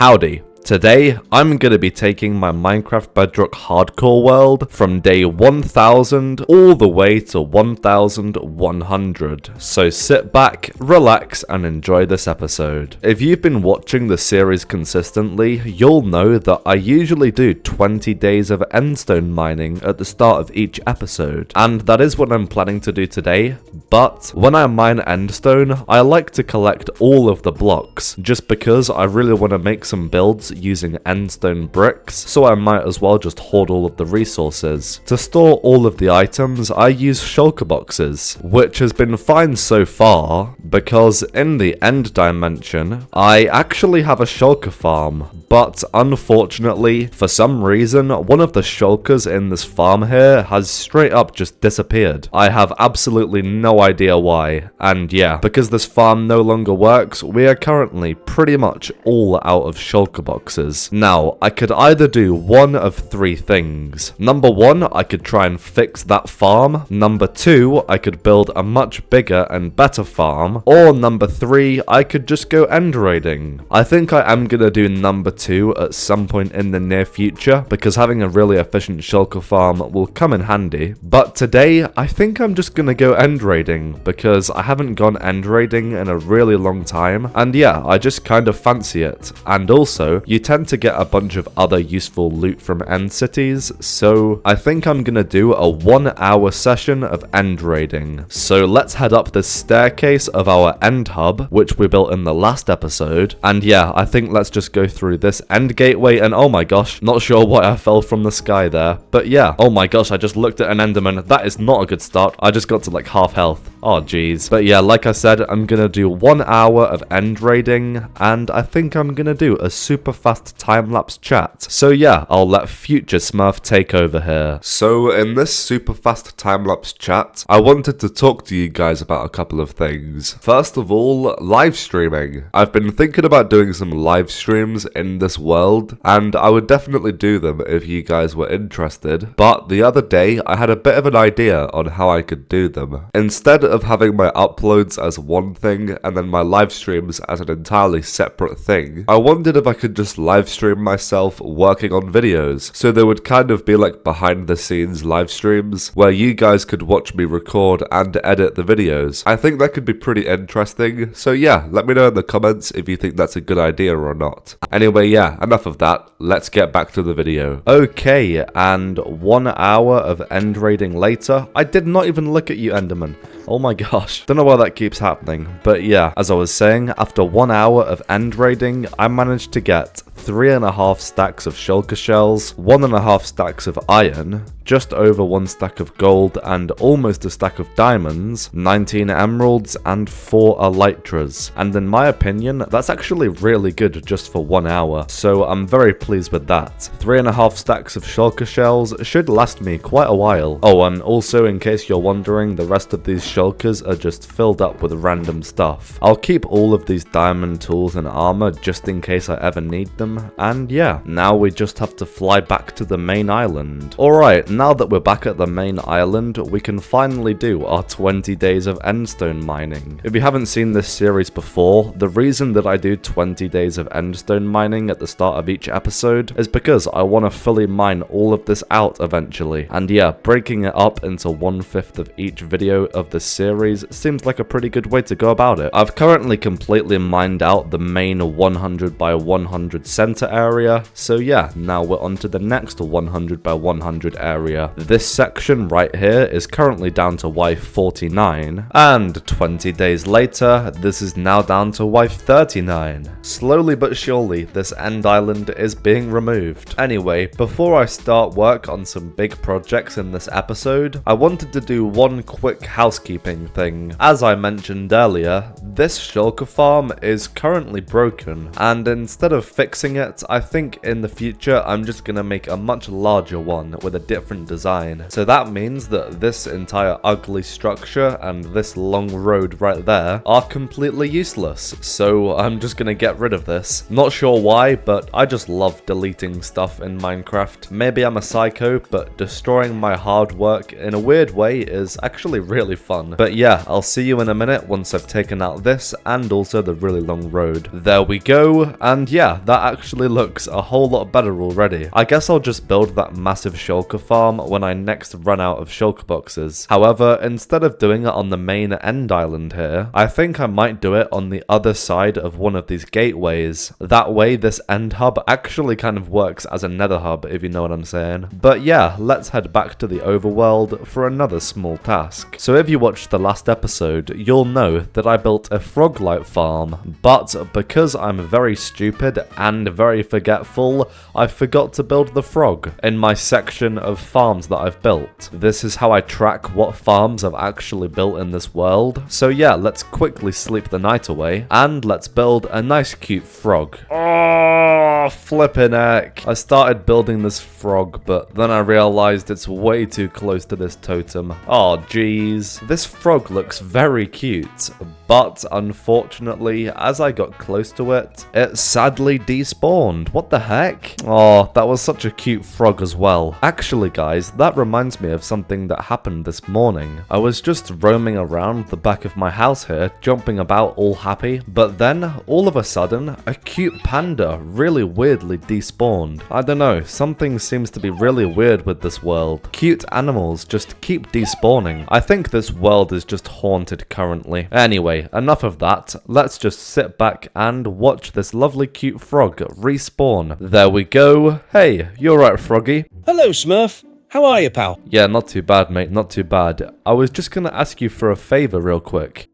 Howdy. Today, I'm gonna be taking my Minecraft Bedrock hardcore world from day 1000 all the way to 1100. So sit back, relax, and enjoy this episode. If you've been watching the series consistently, you'll know that I usually do 20 days of endstone mining at the start of each episode, and that is what I'm planning to do today. But when I mine endstone, I like to collect all of the blocks, just because I really want to make some builds using endstone bricks, so I might as well just hoard all of the resources. To store all of the items, I use shulker boxes, which has been fine so far, because in the end dimension, I actually have a shulker farm, but unfortunately, for some reason, one of the shulkers in this farm here has straight up just disappeared. I have absolutely no idea why, and yeah, because this farm no longer works, we are currently pretty much all out of shulker boxes. Now, I could either do one of three things. Number one, I could try and fix that farm. Number two, I could build a much bigger and better farm. Or number three, I could just go end raiding. I think I am gonna do number two at some point in the near future, because having a really efficient shulker farm will come in handy. But today, I think I'm just gonna go end raiding, because I haven't gone end raiding in a really long time. And yeah, I just kind of fancy it. And also, you tend to get a bunch of other useful loot from end cities, so I think I'm gonna do a 1 hour session of end raiding. So let's head up this staircase of our end hub, which we built in the last episode, and yeah, I think let's just go through this end gateway. And oh my gosh, not sure why I fell from the sky there, but yeah, oh my gosh, I just looked at an enderman. That is not a good start. I just got to like half health. Oh geez. But yeah, like I said, I'm gonna do 1 hour of end raiding, and I think I'm gonna do a super fast time-lapse chat. So yeah, I'll let future Smurf take over here. So in this super fast time-lapse chat, I wanted to talk to you guys about a couple of things. First of all, live streaming. I've been thinking about doing some live streams in this world, and I would definitely do them if you guys were interested. But the other day, I had a bit of an idea on how I could do them. Instead of having my uploads as one thing and then my live streams as an entirely separate thing, I wondered if I could just live stream myself working on videos. So there would kind of be like behind the scenes live streams where you guys could watch me record and edit the videos. I think that could be pretty interesting. So yeah, let me know in the comments if you think that's a good idea or not. Anyway, yeah, enough of that. Let's get back to the video. Okay, and 1 hour of end raiding later, I did not even look at you, Enderman. Oh my gosh, don't know why that keeps happening, but yeah, as I was saying, after 1 hour of end raiding, I managed to get 3.5 stacks of shulker shells, 1.5 stacks of iron, just over 1 stack of gold, and almost a stack of diamonds, 19 emeralds, and 4 elytras. And in my opinion, that's actually really good just for 1 hour, so I'm very pleased with that. 3.5 stacks of shulker shells should last me quite a while. Oh, and also in case you're wondering, the rest of these shulkers are just filled up with random stuff. I'll keep all of these diamond tools and armor just in case I ever need them, and yeah, now we just have to fly back to the main island. Alright, now that we're back at the main island, we can finally do our 20 days of endstone mining. If you haven't seen this series before, the reason that I do 20 days of endstone mining at the start of each episode is because I want to fully mine all of this out eventually. And yeah, breaking it up into 1/5 of each video of the series seems like a pretty good way to go about it. I've currently completely mined out the main 100 by 100 center area, so yeah, now we're on to the next 100 by 100 area. This section right here is currently down to wife 49, and 20 days later, this is now down to wife 39. Slowly but surely, this end island is being removed. Anyway, before I start work on some big projects in this episode, I wanted to do one quick housekeeping thing. As I mentioned earlier, this shulker farm is currently broken, and instead of fixing it, I think in the future I'm just gonna make a much larger one with a different design. So that means that this entire ugly structure and this long road right there are completely useless. So I'm just gonna get rid of this. Not sure why, but I just love deleting stuff in Minecraft. Maybe I'm a psycho, but destroying my hard work in a weird way is actually really fun. But yeah, I'll see you in a minute once I've taken out this and also the really long road. There we go, and yeah, that actually looks a whole lot better already. I guess I'll just build that massive shulker farm when I next run out of shulker boxes. However, instead of doing it on the main end island here, I think I might do it on the other side of one of these gateways. That way this end hub actually kind of works as a nether hub, if you know what I'm saying. But yeah, let's head back to the overworld for another small task. So if you watched the last episode, you'll know that I built a frog light farm, but because I'm very stupid and very forgetful, I forgot to build the frog in my section of farms that I've built. This is how I track what farms I've actually built in this world. So yeah, let's quickly sleep the night away and let's build a nice cute frog. Oh, flippin' heck. I started building this frog, but then I realized it's way too close to this totem. Oh jeez. This frog looks very cute, but unfortunately, as I got close to it, it sadly despawned. What the heck? Oh, that was such a cute frog as well. Actually guys, that reminds me of something that happened this morning. I was just roaming around the back of my house here, jumping about all happy, but then all of a sudden, a cute panda really weirdly despawned. I don't know, something seems to be really weird with this world. Cute animals just keep despawning. I think this world is just haunted currently. Anyway, enough of that. Let's just sit back and watch this lovely cute frog respawn. There we go. Hey, you're right, Froggy. Hello, Smurf. How are you, pal? Yeah, not too bad, mate, not too bad. I was just gonna ask you for a favor real quick.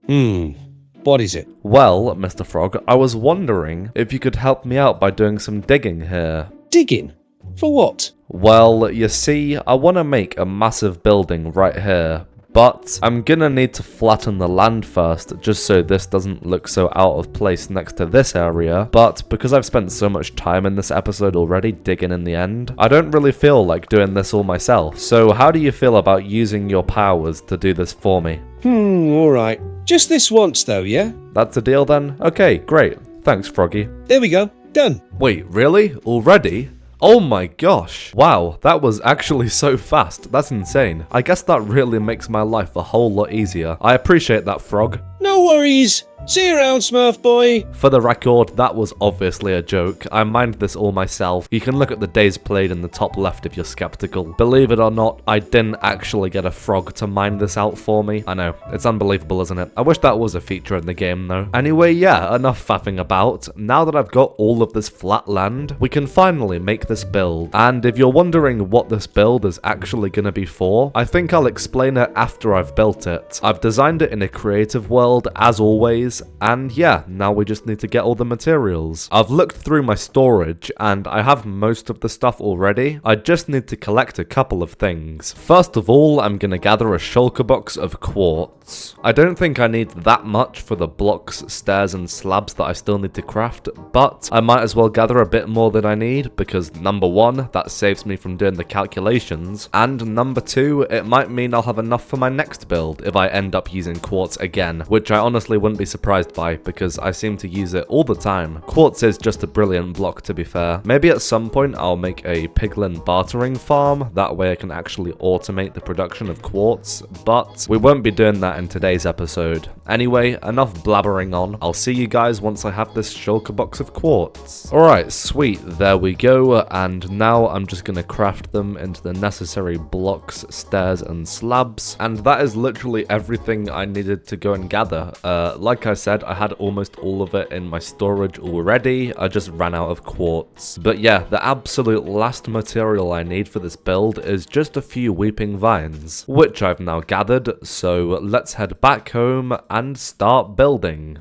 What is it? Well, Mr. Frog, I was wondering if you could help me out by doing some digging here. Digging? For what? Well, you see, I want to make a massive building right here, but I'm gonna need to flatten the land first, just so this doesn't look so out of place next to this area. But because I've spent so much time in this episode already digging in the end, I don't really feel like doing this all myself. So how do you feel about using your powers to do this for me? Alright. Just this once though, yeah? That's a deal then? Okay, great. Thanks, Froggy. There we go. Done. Wait, really? Already? Oh my gosh. Wow, that was actually so fast. That's insane. I guess that really makes my life a whole lot easier. I appreciate that, Frog. No worries. See you around, Smurf boy. For the record, that was obviously a joke. I mined this all myself. You can look at the days played in the top left if you're skeptical. Believe it or not, I didn't actually get a frog to mine this out for me. I know, it's unbelievable, isn't it? I wish that was a feature in the game though. Anyway, yeah, enough faffing about. Now that I've got all of this flat land, we can finally make this build. And if you're wondering what this build is actually gonna be for, I think I'll explain it after I've built it. I've designed it in a creative world, as always, and yeah, now we just need to get all the materials. I've looked through my storage and I have most of the stuff already. I just need to collect a couple of things. First of all, I'm gonna gather a shulker box of quartz. I don't think I need that much for the blocks, stairs and slabs that I still need to craft, but I might as well gather a bit more than I need because number one, that saves me from doing the calculations, and number two, it might mean I'll have enough for my next build if I end up using quartz again, which I honestly wouldn't be surprised by because I seem to use it all the time. Quartz is just a brilliant block, to be fair. Maybe at some point I'll make a piglin bartering farm, that way I can actually automate the production of quartz, but we won't be doing that in today's episode. Anyway, enough blabbering on. I'll see you guys once I have this shulker box of quartz. Alright, sweet, there we go, and now I'm just gonna craft them into the necessary blocks, stairs and slabs, and that is literally everything I needed to go and gather. Like I said, I had almost all of it in my storage already, I just ran out of quartz. But yeah, the absolute last material I need for this build is just a few weeping vines, which I've now gathered, so let's head back home and start building.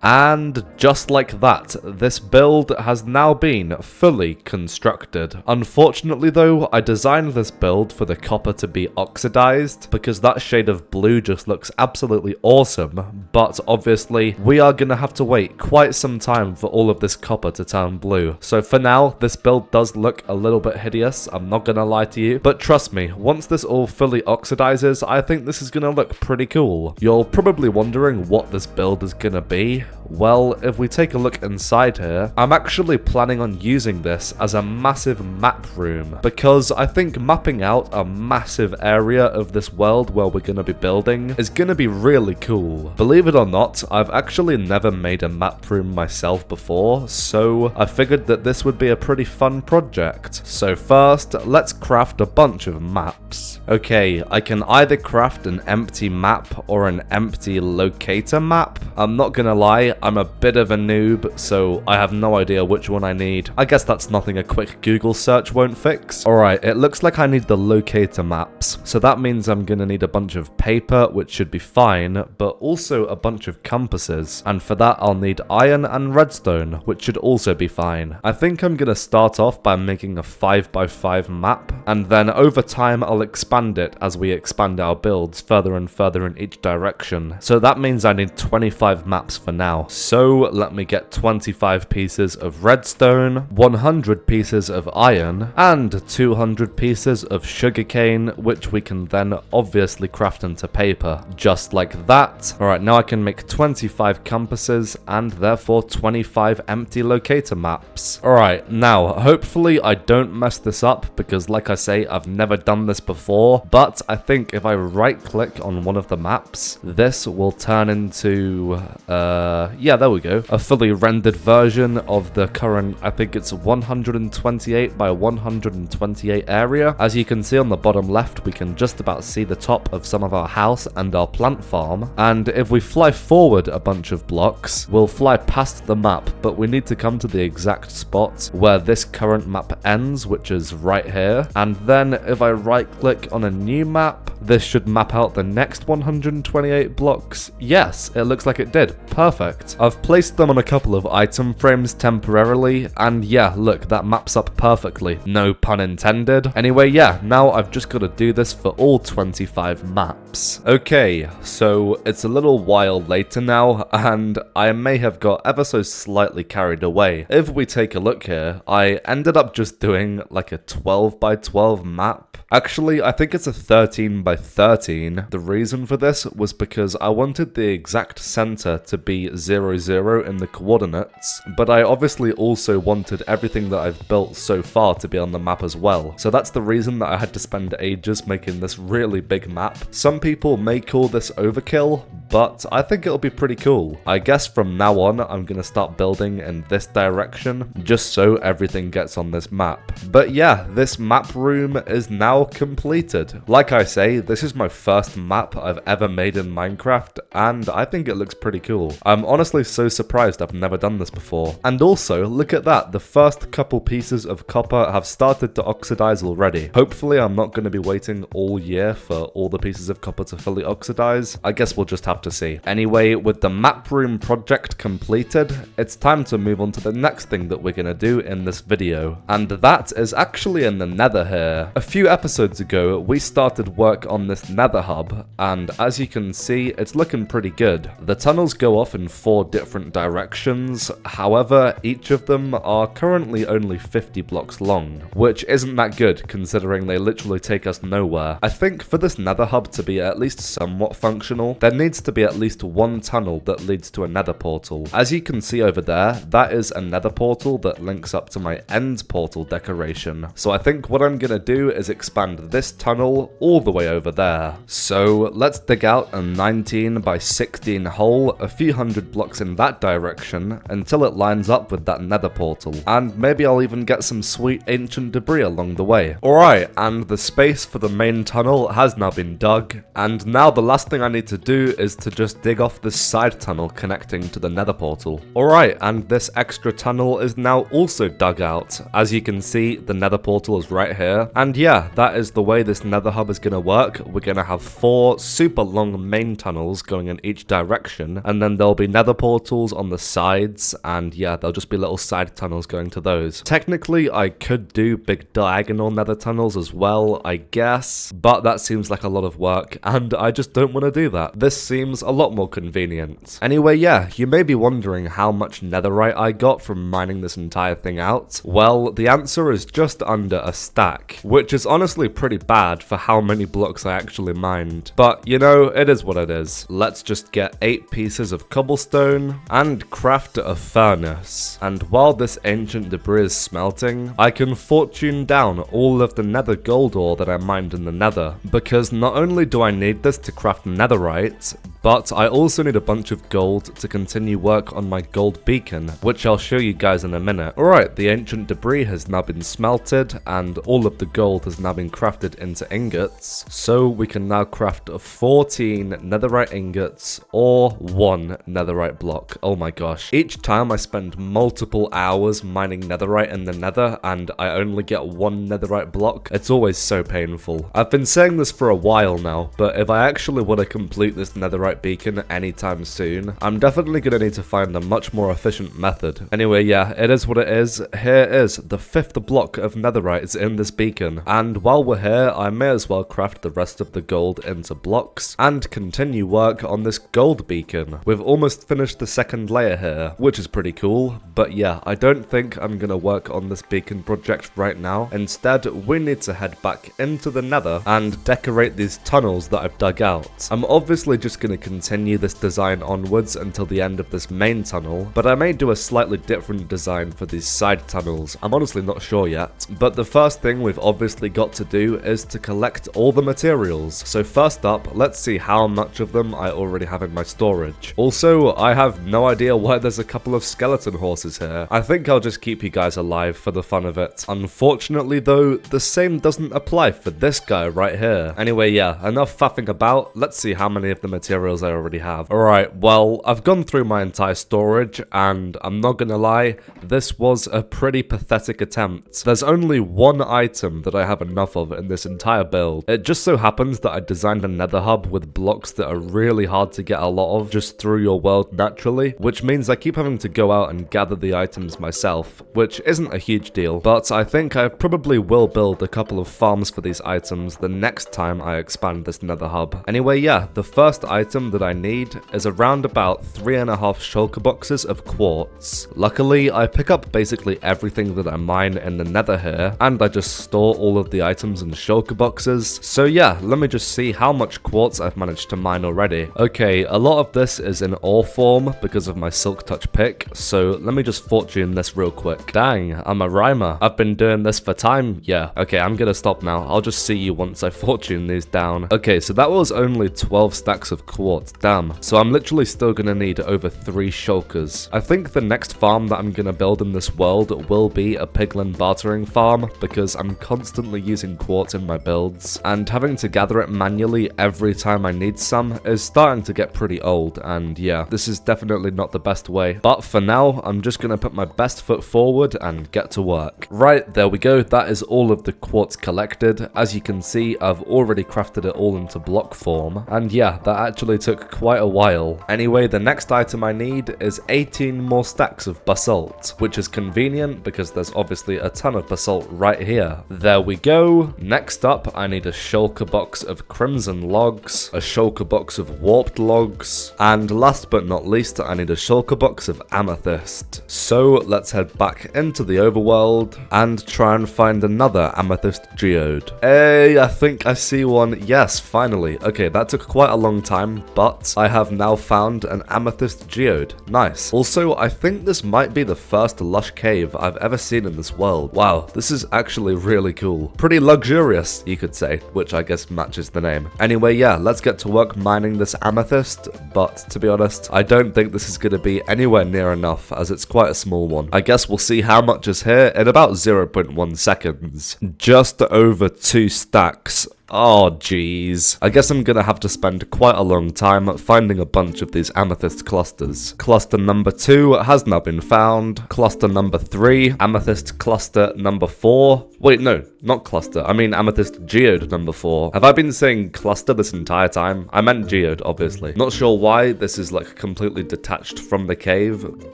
And just like that, this build has now been fully constructed. Unfortunately though, I designed this build for the copper to be oxidized because that shade of blue just looks absolutely awesome, but obviously we are gonna have to wait quite some time for all of this copper to turn blue. So for now, this build does look a little bit hideous, I'm not gonna lie to you, but trust me, once this all fully oxidizes, I think this is gonna look pretty cool. You're probably wondering what this build is gonna be. Well, if we take a look inside here, I'm actually planning on using this as a massive map room because I think mapping out a massive area of this world where we're going to be building is going to be really cool. Believe it or not, I've actually never made a map room myself before, so I figured that this would be a pretty fun project. So first, let's craft a bunch of maps. Okay, I can either craft an empty map or an empty locator map. I'm not gonna lie, I'm a bit of a noob, so I have no idea which one I need. I guess that's nothing a quick Google search won't fix. Alright, it looks like I need the locator maps, so that means I'm gonna need a bunch of paper, which should be fine, but also a bunch of compasses, and for that I'll need iron and redstone, which should also be fine. I think I'm gonna start off by making a 5x5 map, and then over time I'll expand it as we expand our builds further and further in each direction. So that means I need 25 maps for now. So let me get 25 pieces of redstone, 100 pieces of iron, and 200 pieces of sugarcane, which we can then obviously craft into paper, just like that. Alright, now I can make 25 compasses, and therefore 25 empty locator maps. Alright, now, hopefully I don't mess this up, because like I say, I've never done this before, but I think if I right-click on one of the maps, this will turn into, yeah, there we go, a fully rendered version of the current, I think it's 128 by 128 area. As you can see on the bottom left, we can just about see the top of some of our house and our plant farm, and if we fly forward a bunch of blocks, we'll fly past the map, but we need to come to the exact spot where this current map ends, which is right here, and then if I right click on a new map, this should map out the next 128 blocks. Yes, it looks like it did. Perfect. I've placed them on a couple of item frames temporarily, and yeah, look, that maps up perfectly. No pun intended. Anyway, yeah, now I've just got to do this for all 25 maps. Okay, so it's a little while later now, and I may have got ever so slightly carried away. If we take a look here, I ended up just doing like a 12 by 12 map. Actually, I think it's a 13 by 13. The reason for this was because I wanted the exact center to be 0, 0 in the coordinates, but I obviously also wanted everything that I've built so far to be on the map as well. So that's the reason that I had to spend ages making this really big map. Some people may call this overkill, but I think it'll be pretty cool. I guess from now on, I'm gonna start building in this direction, just so everything gets on this map. But yeah, this map room is now completed. Like I say, this is my first map I've ever made in Minecraft, and I think it looks pretty cool. I'm honestly so surprised I've never done this before. And also, look at that, the first couple pieces of copper have started to oxidize already. Hopefully I'm not going to be waiting all year for all the pieces of copper to fully oxidize. I guess we'll just have to see. Anyway, with the map room project completed, it's time to move on to the next thing that we're going to do in this video. And that is actually in the nether here. A few episodes ago, we started work on this nether hub, and as you can see, it's looking pretty good. The tunnels go off in 4 different directions, however, each of them are currently only 50 blocks long, which isn't that good considering they literally take us nowhere. I think for this nether hub to be at least somewhat functional, there needs to be at least one tunnel that leads to a nether portal. As you can see over there, that is a nether portal that links up to my end portal decoration. So I think what I'm gonna do is expand this tunnel all the way over there. So let's dig out a 19 by 16 hole, a few hundred blocks in that direction, until it lines up with that nether portal. And maybe I'll even get some sweet ancient debris along the way. Alright, and the space for the main tunnel has now been dug, and now the last thing I need to do is to just dig off this side tunnel connecting to the nether portal. Alright, and this extra tunnel is now also dug out. As you can see, the nether portal is right here, and yeah, that is the way this nether hub is going to work. We're going to have 4 super long main tunnels going in each direction, and then there'll be nether nether portals on the sides, and yeah, there'll just be little side tunnels going to those. Technically, I could do big diagonal nether tunnels as well, I guess, but that seems like a lot of work, and I just don't want to do that. This seems a lot more convenient. Anyway, yeah, you may be wondering how much netherite I got from mining this entire thing out. Well, the answer is just under a stack, which is honestly pretty bad for how many blocks I actually mined. But, you know, it is what it is. Let's just get 8 pieces of cobblestone and craft a furnace. And while this ancient debris is smelting, I can fortune down all of the nether gold ore that I mined in the nether, because not only do I need this to craft netherite, but I also need a bunch of gold to continue work on my gold beacon, which I'll show you guys in a minute. Alright, the ancient debris has now been smelted, and all of the gold has now been crafted into ingots, so we can now craft 14 netherite ingots or 1 netherite block. Oh my gosh. Each time I spend multiple hours mining netherite in the nether, and I only get 1 netherite block, it's always so painful. I've been saying this for a while now, but if I actually want to complete this netherite beacon anytime soon, I'm definitely going to need to find a much more efficient method. Anyway, yeah, it is what it is. Here is the 5th block of netherite in this beacon, and while we're here, I may as well craft the rest of the gold into blocks and continue work on this gold beacon. We've almost finished the 2nd layer here, which is pretty cool, but yeah, I don't think I'm going to work on this beacon project right now. Instead, we need to head back into the nether and decorate these tunnels that I've dug out. I'm obviously just going to continue this design onwards until the end of this main tunnel, but I may do a slightly different design for these side tunnels. I'm honestly not sure yet. But the first thing we've obviously got to do is to collect all the materials. So first up, let's see how much of them I already have in my storage. Also, I have no idea why there's a couple of skeleton horses here. I think I'll just keep you guys alive for the fun of it. Unfortunately though, the same doesn't apply for this guy right here. Anyway, yeah, enough faffing about. Let's see how many of the materials I already have. Alright, well, I've gone through my entire storage, and I'm not gonna lie, this was a pretty pathetic attempt. There's only one item that I have enough of in this entire build. It just so happens that I designed a nether hub with blocks that are really hard to get a lot of just through your world naturally, which means I keep having to go out and gather the items myself, which isn't a huge deal, but I think I probably will build a couple of farms for these items the next time I expand this nether hub. Anyway, yeah, the first item that I need is around about 3.5 shulker boxes of quartz. Luckily, I pick up basically everything that I mine in the nether here, and I just store all of the items in shulker boxes. So yeah, let me just see how much quartz I've managed to mine already. Okay, a lot of this is in ore form because of my silk touch pick, so let me just fortune this real quick. Dang, I'm a rhymer. I've been doing this for time. Yeah, okay, I'm gonna stop now. I'll just see you once I fortune these down. Okay, so that was only 12 stacks of quartz. Damn. So I'm literally still gonna need over 3 shulkers. I think the next farm that I'm gonna build in this world will be a piglin bartering farm, because I'm constantly using quartz in my builds, and having to gather it manually every time I need some is starting to get pretty old, and yeah, this is definitely not the best way. But for now, I'm just gonna put my best foot forward and get to work. Right, there we go. That is all of the quartz collected. As you can see, I've already crafted it all into block form, and yeah, that actually took quite a while. Anyway, the next item I need is 18 more stacks of basalt, which is convenient because there's obviously a ton of basalt right here. There we go. Next up, I need a shulker box of crimson logs, a shulker box of warped logs, and last but not least, I need a shulker box of amethyst. So let's head back into the overworld and try and find another amethyst geode. Hey, I think I see one. Yes, finally. Okay, that took quite a long time, but I have now found an amethyst geode. Nice. Also, I think this might be the first lush cave I've ever seen in this world. Wow, this is actually really cool. Pretty luxurious, you could say, which I guess matches the name. Anyway, yeah, let's get to work mining this amethyst, but to be honest, I don't think this is going to be anywhere near enough, as it's quite a small one. I guess we'll see how much is here in about 0.1 seconds. Just over 2 stacks. Oh jeez. I guess I'm gonna have to spend quite a long time finding a bunch of these amethyst clusters. Cluster number 2 has now been found. Cluster number 3, amethyst cluster number 4. Wait, no, not cluster. I mean amethyst geode number 4. Have I been saying cluster this entire time? I meant geode, obviously. Not sure why this is like completely detached from the cave,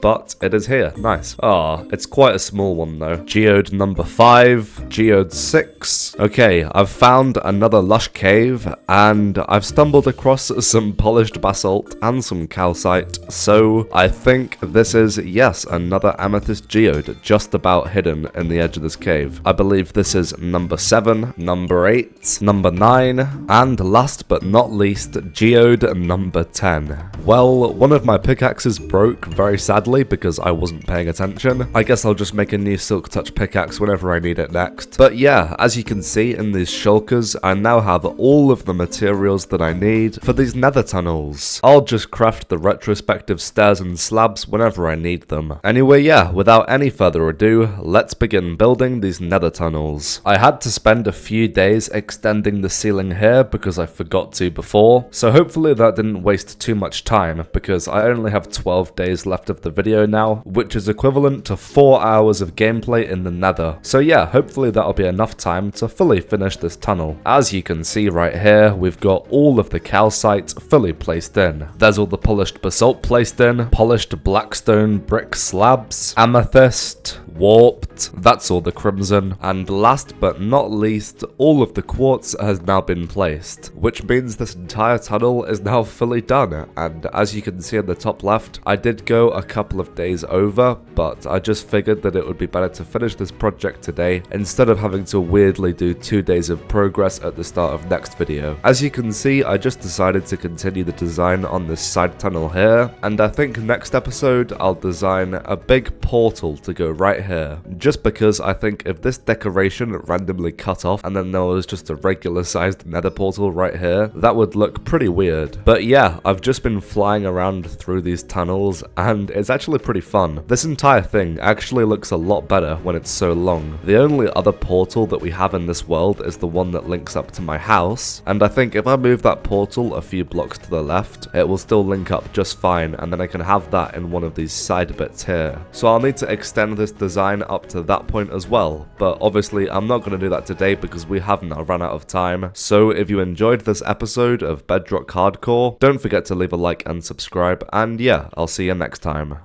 but it is here. Nice. Ah, it's quite a small one though. Geode number 5, geode 6. Okay, I've found another lush cave, and I've stumbled across some polished basalt and some calcite, so I think this is, yes, another amethyst geode just about hidden in the edge of this cave. I believe this is number 7, number 8, number 9, and last but not least, geode number 10. Well, one of my pickaxes broke very sadly because I wasn't paying attention. I guess I'll just make a new silk touch pickaxe whenever I need it next. But yeah, as you can see in these shulkers, I now have all of the materials that I need for these nether tunnels. I'll just craft the retrospective stairs and slabs whenever I need them. Anyway, yeah, without any further ado, let's begin building these nether tunnels. I had to spend a few days extending the ceiling here because I forgot to before, so hopefully that didn't waste too much time because I only have 12 days left of the video now, which is equivalent to 4 hours of gameplay in the nether. So yeah, hopefully that'll be enough time to fully finish this tunnel. As you can see right here, we've got all of the calcite fully placed in. There's all the polished basalt placed in, polished blackstone brick slabs, amethyst, warped, that's all the crimson, and last but not least, all of the quartz has now been placed, which means this entire tunnel is now fully done. And as you can see in the top left, I did go a couple of days over, but I just figured that it would be better to finish this project today instead of having to weirdly do 2 days of progress at the start of next video. As you can see, I just decided to continue the design on this side tunnel here, and I think next episode I'll design a big portal to go right here, just because I think if this decoration randomly cut off and then there was just a regular sized nether portal right here, that would look pretty weird. But yeah, I've just been flying around through these tunnels and it's actually pretty fun. This entire thing actually looks a lot better when it's so long. The only other portal that we have in this world is the one that links up to my house, and I think if I move that portal a few blocks to the left, it will still link up just fine, and then I can have that in one of these side bits here. So I'll need to extend this design up to that point as well, but obviously I'm not going to do that today because we have now run out of time. So if you enjoyed this episode of Bedrock Hardcore, don't forget to leave a like and subscribe, and yeah, I'll see you next time.